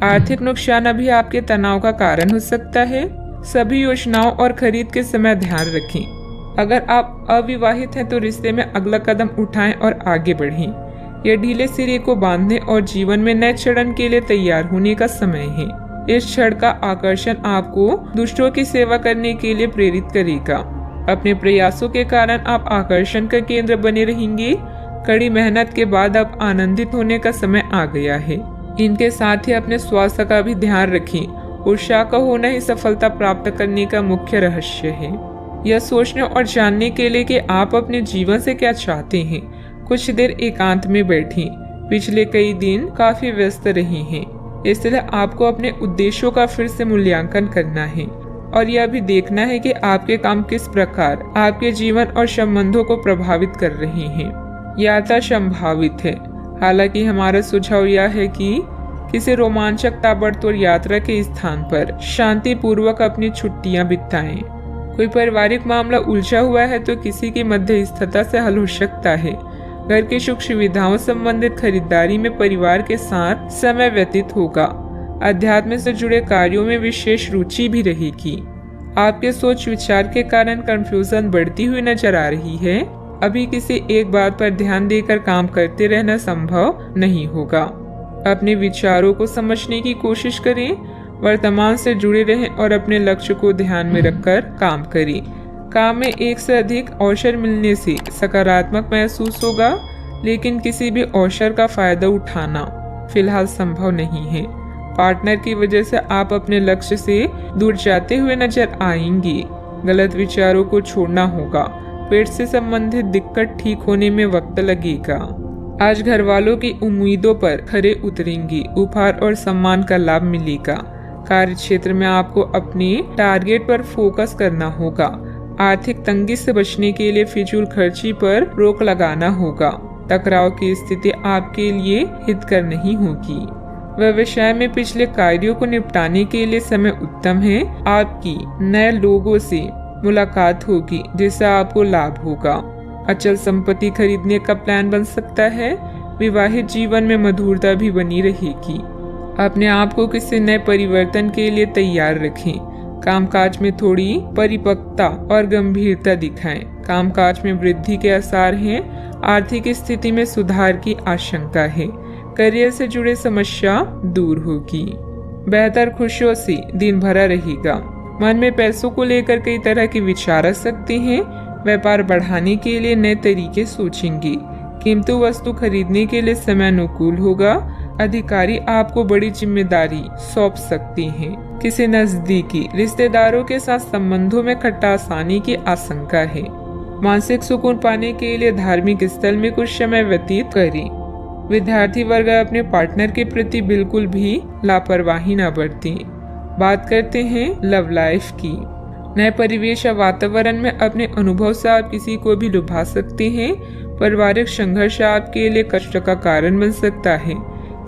आर्थिक नुकसान अभी आपके तनाव का कारण हो सकता है। सभी योजनाओं और खरीद के समय ध्यान रखें। अगर आप अविवाहित हैं तो रिश्ते में अगला कदम उठाएं और आगे बढ़ें। यह ढीले सिरे को बांधने और जीवन में नए चरण के लिए तैयार होने का समय है। इस क्षण का आकर्षण आपको दूसरों की सेवा करने के लिए प्रेरित करेगा। अपने प्रयासों के कारण आप आकर्षण का केंद्र बने रहेंगे। कड़ी मेहनत के बाद अब आनंदित होने का समय आ गया है। इनके साथ ही अपने स्वास्थ्य का भी ध्यान रखें। उत्साह का होना ही सफलता प्राप्त करने का मुख्य रहस्य है। यह सोचने और जानने के लिए कि आप अपने जीवन से क्या चाहते हैं, कुछ देर एकांत में बैठें। पिछले कई दिन काफी व्यस्त रहे हैं, इसलिए आपको अपने उद्देश्यों का फिर से मूल्यांकन करना है और यह भी देखना है कि आपके काम किस प्रकार आपके जीवन और संबंधों को प्रभावित कर रहे हैं। यात्रा संभावित है, हालांकि हमारा सुझाव यह है कि किसी रोमांचक ताबड़तोड़ यात्रा के स्थान पर शांति पूर्वक अपनी छुट्टियां बिताएं। कोई पारिवारिक मामला उलझा हुआ है तो किसी की मध्यस्थता से हल हो सकता है। घर की सुख सुविधाओं संबंधित खरीदारी में परिवार के साथ समय व्यतीत होगा। अध्यात्म से जुड़े कार्यों में विशेष रुचि भी रहेगी। आपके सोच विचार के कारण कंफ्यूजन बढ़ती हुई नजर आ रही है। अभी किसी एक बात पर ध्यान देकर काम करते रहना संभव नहीं होगा। अपने विचारों को समझने की कोशिश करें, वर्तमान से जुड़े रहें और अपने लक्ष्य को ध्यान में रखकर काम करें। काम में एक से अधिक अवसर मिलने से सकारात्मक महसूस होगा, लेकिन किसी भी अवसर का फायदा उठाना फिलहाल संभव नहीं है। पार्टनर की वजह से आप अपने लक्ष्य से दूर जाते हुए नजर आएंगे। गलत विचारों को छोड़ना होगा। पेट से संबंधित दिक्कत ठीक होने में वक्त लगेगा। आज घर वालों की उम्मीदों पर खरे उतरेंगे। उपहार और सम्मान का लाभ मिलेगा। कार्य क्षेत्र में आपको अपने टारगेट पर फोकस करना होगा। आर्थिक तंगी से बचने के लिए फिजूल खर्ची पर रोक लगाना होगा। टकराव की स्थिति आपके लिए हितकर नहीं होगी। व्यवसाय में पिछले कार्यों को निपटाने के लिए समय उत्तम है। आपकी नए लोगों से मुलाकात होगी जिससे आपको लाभ होगा। अचल संपत्ति खरीदने का प्लान बन सकता है। विवाहित जीवन में मधुरता भी बनी रहेगी। अपने आप को किसी नए परिवर्तन के लिए तैयार रखें। कामकाज में थोड़ी परिपक्वता और गंभीरता दिखाएं। कामकाज में वृद्धि के आसार हैं। आर्थिक स्थिति में सुधार की आशंका है। करियर से जुड़े समस्या दूर होगी। बेहतर खुशियों से दिन भरा रहेगा। मन में पैसों को लेकर कई तरह के विचार आ सकते हैं। व्यापार बढ़ाने के लिए नए तरीके सोचेंगे। कीमती वस्तु खरीदने के लिए समय अनुकूल होगा। अधिकारी आपको बड़ी जिम्मेदारी सौंप सकते हैं। किसी नजदीकी रिश्तेदारों के साथ संबंधों में खटास आने की आशंका है। मानसिक सुकून पाने के लिए धार्मिक स्थल में कुछ समय व्यतीत करें। विद्यार्थी वर्ग अपने पार्टनर के प्रति बिल्कुल भी लापरवाही न बरतें। बात करते हैं लव लाइफ की। नए परिवेश या वातावरण में अपने अनुभव से आप किसी को भी लुभा सकते हैं। पारिवारिक संघर्ष आपके लिए कष्ट का कारण बन सकता है,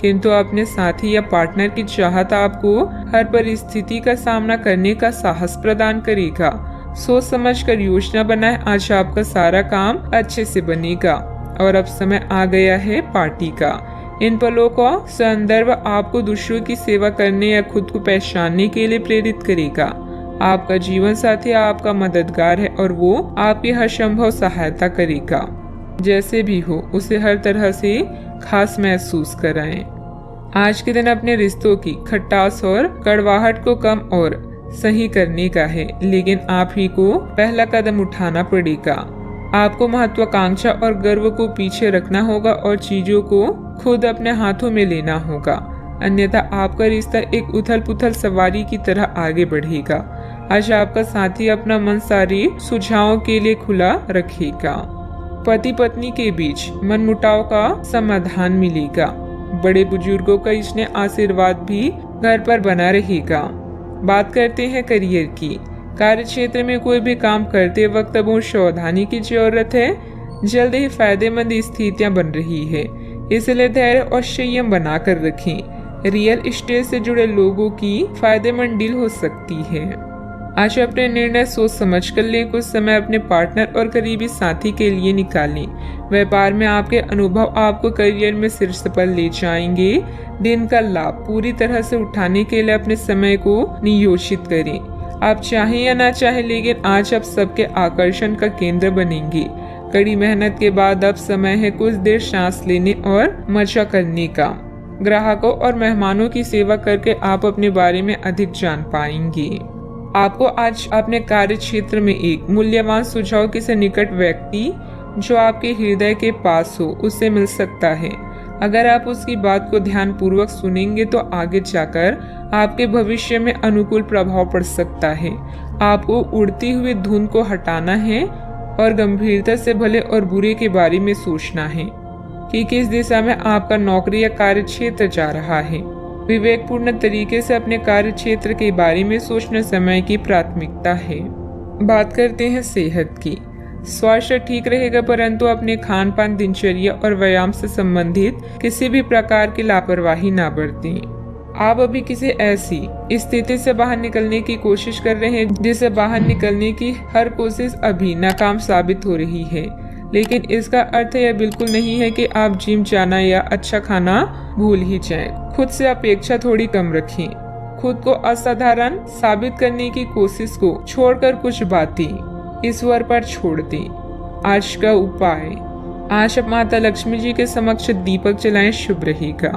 किंतु अपने साथी या पार्टनर की चाहत आपको हर परिस्थिति का सामना करने का साहस प्रदान करेगा। सोच समझकर योजना बनाएं। आज आपका सारा काम अच्छे से बनेगा और अब समय आ गया है पार्टी का। इन पलों का संदर्भ आपको दूसरों की सेवा करने या खुद को पहचानने के लिए प्रेरित करेगा। आपका जीवन साथी आपका मददगार है और वो आपकी हर संभव सहायता करेगा। जैसे भी हो उसे हर तरह से खास महसूस कराएं। आज के दिन अपने रिश्तों की खटास और कड़वाहट को कम और सही करने का है, लेकिन आप ही को पहला कदम उठाना पड़ेगा। आपको महत्वाकांक्षा और गर्व को पीछे रखना होगा और चीजों को खुद अपने हाथों में लेना होगा, अन्यथा आपका रिश्ता एक उथल पुथल सवारी की तरह आगे बढ़ेगा। आज आपका साथी अपना मन सारे सुझावों के लिए खुला रखेगा। पति पत्नी के बीच मनमुटाव का समाधान मिलेगा। बड़े बुजुर्गों का स्नेह आशीर्वाद भी घर पर बना रहेगा। बात करते हैं करियर की। कार्य क्षेत्र में कोई भी काम करते वक्त बहुत सावधानी की जरूरत है। जल्द ही फायदेमंद स्थितियां बन रही है, इसलिए धैर्य और संयम बनाकर रखें। रियल एस्टेट से जुड़े लोगों की फायदेमंद डील हो सकती है। आज अपने निर्णय सोच समझ कर लें। कुछ समय अपने पार्टनर और करीबी साथी के लिए निकालें। व्यापार में आपके अनुभव आपको करियर में शीर्ष पर ले जाएंगे। दिन का लाभ पूरी तरह से उठाने के लिए अपने समय को नियोजित करें। आप चाहें या ना चाहें, लेकिन आज आप सबके आकर्षण का केंद्र बनेंगे। कड़ी मेहनत के बाद अब समय है कुछ देर सांस लेने और मजा करने का। ग्राहकों और मेहमानों की सेवा करके आप अपने बारे में अधिक जान पाएंगे। आपको आज अपने कार्य क्षेत्र में एक मूल्यवान सुझाव किसी निकट व्यक्ति जो आपके हृदय के पास हो उससे मिल सकता है। अगर आप उसकी बात को ध्यान पूर्वक सुनेंगे तो आगे जाकर आपके भविष्य में अनुकूल प्रभाव पड़ सकता है। आपको उड़ती हुई धुन को हटाना है और गंभीरता से भले और बुरे के बारे में सोचना है कि किस दिशा में आपका नौकरी या कार्य क्षेत्र जा रहा है। विवेकपूर्ण तरीके से अपने कार्य क्षेत्र के बारे में सोचना समय की प्राथमिकता है। बात करते हैं सेहत की। स्वास्थ्य ठीक रहेगा, परंतु अपने खान पान, दिनचर्या और व्यायाम से संबंधित किसी भी प्रकार की लापरवाही ना बरतें। आप अभी किसी ऐसी स्थिति से बाहर निकलने की कोशिश कर रहे हैं जिससे बाहर निकलने की हर कोशिश अभी नाकाम साबित हो रही है, लेकिन इसका अर्थ यह बिल्कुल नहीं है कि आप जिम जाना या अच्छा खाना भूल ही जाएं। खुद से अपेक्षा थोड़ी कम रखें। खुद को असाधारण साबित करने की कोशिश को छोड़कर कुछ बातें ईश्वर पर छोड़ दें। आज का उपाय, आज आप माता लक्ष्मी जी के समक्ष दीपक जलाएं, शुभ रहेगा।